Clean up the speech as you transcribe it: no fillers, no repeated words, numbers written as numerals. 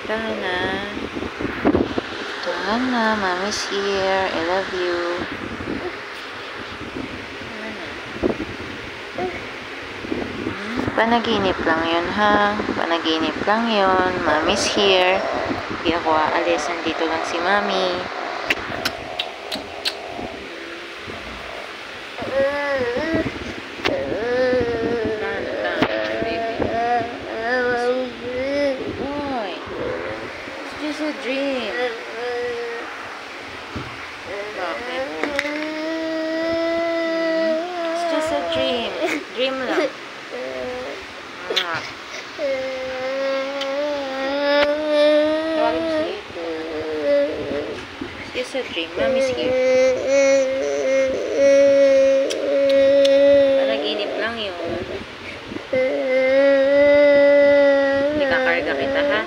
Dana. Dana, mommy's here. I love you. Panaginip lang yun, ha? Panaginip lang yun. Mommy's here. Hindi ako aalis. Nandito lang si mommy. It's just a dream. Bakit? It's just a dream. Dream lang. It's just a dream. Mommy's here. Panaginip lang yun. Hindi kakarga kita, ha?